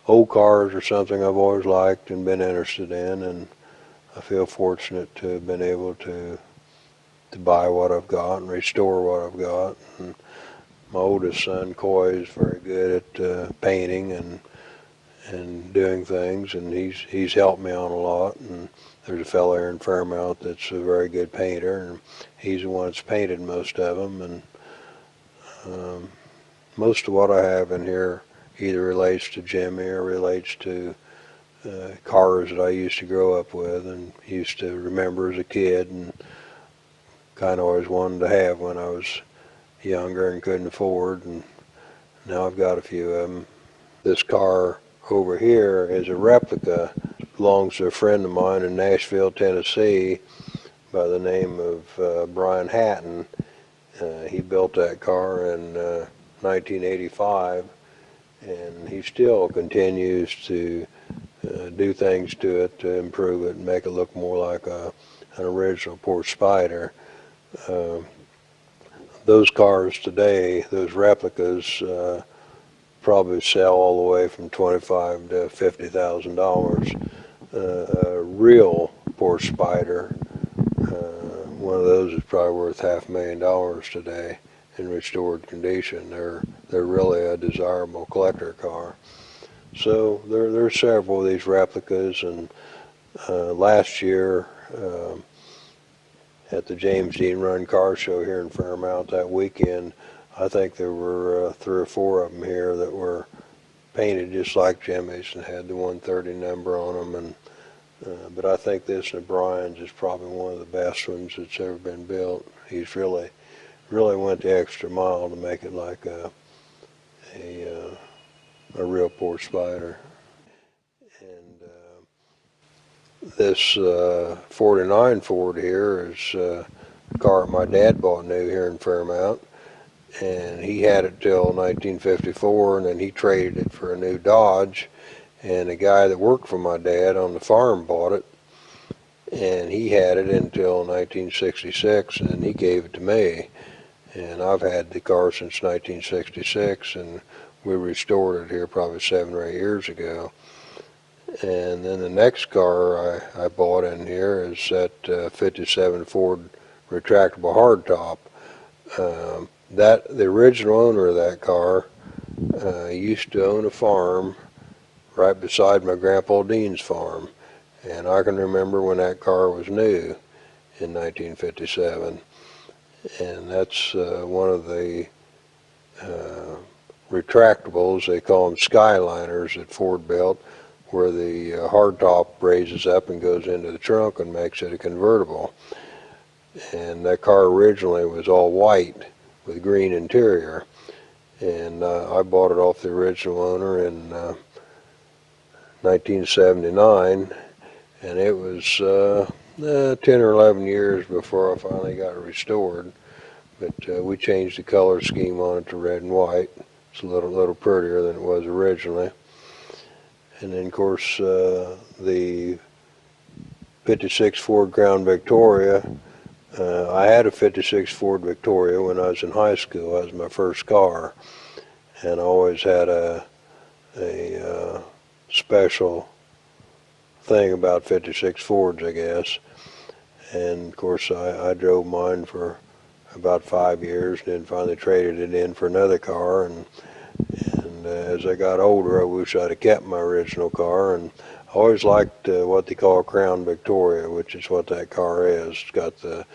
old cars are something I've always liked and been interested in, and I feel fortunate to have been able to buy what I've got and restore what I've got. And my oldest son, Coy, is very good at painting and doing things, and he's helped me on a lot. And there's a fellow here in Fairmount that's a very good painter, and he's the one that's painted most of them. And most of what I have in here either relates to Jimmy or relates to cars that I used to grow up with and used to remember as a kid and kind of always wanted to have when I was younger and couldn't afford, and now I've got a few of them. This car over here is a replica. It belongs to a friend of mine in Nashville, Tennessee by the name of Brian Hatton. He built that car in 1985, and he still continues to do things to it to improve it and make it look more like an original Porsche Spider. Those cars today, those replicas, probably sell all the way from $25,000 to $50,000. A real Porsche Spider, one of those is probably worth $500,000 today in restored condition. They're really a desirable collector car. So there are several of these replicas, and last year at the James Dean Run Car Show here in Fairmount that weekend, I think there were 3 or 4 of them here that were painted just like Jimmy's and had the 130 number on them. And but I think this and Brian's is probably one of the best ones that's ever been built. He's really went the extra mile to make it like a real Porsche Spider. And this 49 Ford here is a car my dad bought new here in Fairmount, and he had it till 1954, and then he traded it for a new Dodge, and a guy that worked for my dad on the farm bought it, and he had it until 1966, and he gave it to me. And I've had the car since 1966, and we restored it here probably 7 or 8 years ago. And then the next car I bought in here is that 57 Ford retractable hardtop. The original owner of that car used to own a farm right beside my Grandpa Dean's farm, and I can remember when that car was new in 1957. And that's one of the retractables, they call them Skyliners, that Ford built, where the hardtop raises up and goes into the trunk and makes it a convertible. And that car originally was all white with green interior, and I bought it off the original owner in 1979, and it was 10 or 11 years before I finally got it restored. But we changed the color scheme on it to red and white. It's a little prettier than it was originally. And then of course the 56 Ford Crown Victoria, I had a 56 Ford Victoria when I was in high school. That was my first car, and I always had a special thing about 56 Fords, I guess. And of course I drove mine for about 5 years, and then finally traded it in for another car. And as I got older, I wish I'd have kept my original car. And I always liked what they call Crown Victoria, which is what that car is. It's got the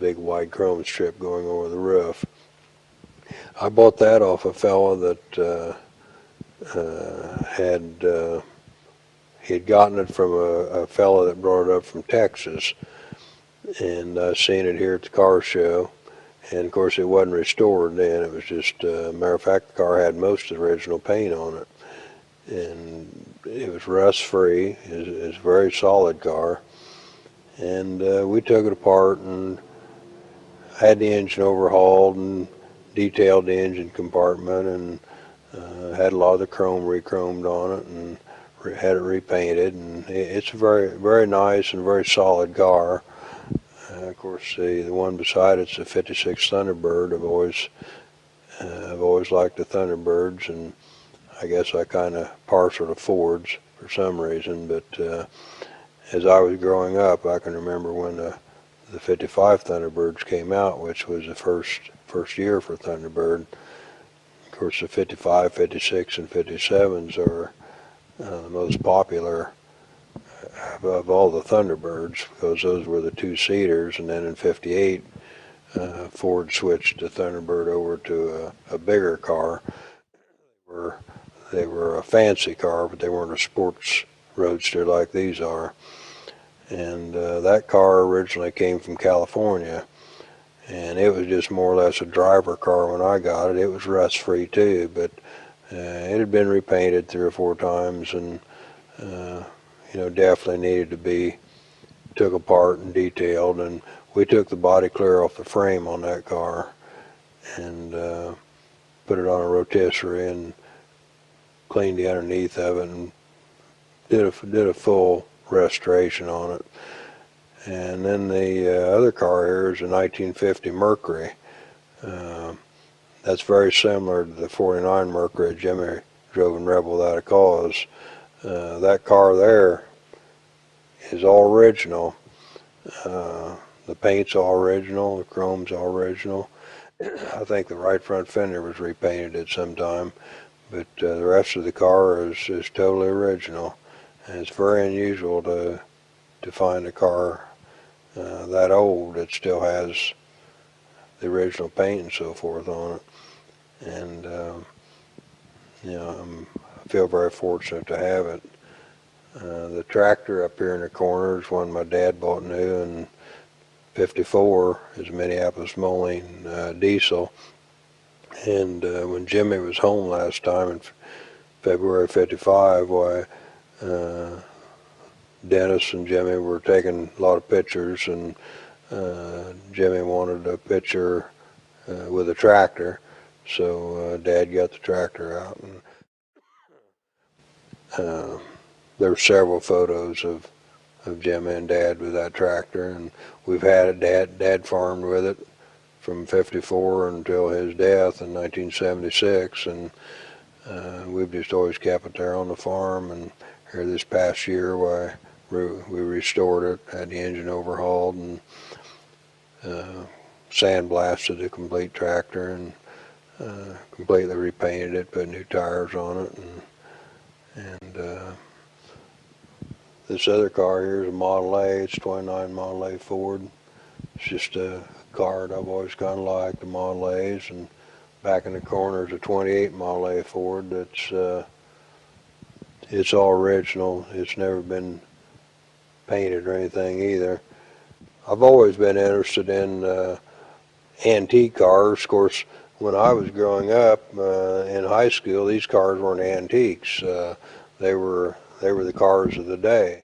big white chrome strip going over the roof. I bought that off a fella that he'd gotten it from a fella that brought it up from Texas, and I seen it here at the car show. And of course it wasn't restored then, it was just, matter of fact, the car had most of the original paint on it. And it was rust free, it's a very solid car. And we took it apart and had the engine overhauled and detailed the engine compartment, and had a lot of the chrome re-chromed on it, and had it repainted. And it's a very nice and very solid car. Of course, the one beside it's a 56 Thunderbird. I've always liked the Thunderbirds, and I guess I kind of partial to Fords for some reason, but as I was growing up, I can remember when the 55 Thunderbirds came out, which was the first year for Thunderbird. Of course, the 55, 56, and 57s are the most popular of all the Thunderbirds, because those were the two-seaters, and then in 58, Ford switched the Thunderbird over to a bigger car. They were a fancy car, but they weren't a sports roadster like these are. And that car originally came from California, and it was just more or less a driver car when I got it. It was rust-free too, but it had been repainted 3 or 4 times, and definitely needed to be took apart and detailed. And we took the body clear off the frame on that car and put it on a rotisserie and cleaned the underneath of it and did a full restoration on it. And then the other car here is a 1950 Mercury. That's very similar to the 49 Mercury Jimmy drove in Rebel Without a Cause. That car there is all original. The paint's all original, the chrome's all original. I think the right front fender was repainted at some time, but the rest of the car is totally original. And it's very unusual to find a car that old that still has the original paint and so forth on it. And I feel very fortunate to have it. The tractor up here in the corner is one my dad bought new in '54. Is a Minneapolis Moline diesel. And when Jimmy was home last time in February '55, why Dennis and Jimmy were taking a lot of pictures, and Jimmy wanted a picture with a tractor, so Dad got the tractor out, and there were several photos of Jimmy and Dad with that tractor, and we've had it. Dad farmed with it from '54 until his death in 1976, and we've just always kept it there on the farm. And here this past year, why we restored it, had the engine overhauled, and sandblasted the complete tractor, and completely repainted it, put new tires on it, and this other car here is a Model A. It's 29 Model A Ford. It's just a car that I've always kind of liked, the Model A's. And back in the corner is a 28 Model A Ford that's it's all original. It's never been painted or anything either. I've always been interested in antique cars. Of course, when I was growing up in high school, these cars weren't antiques. They were the cars of the day.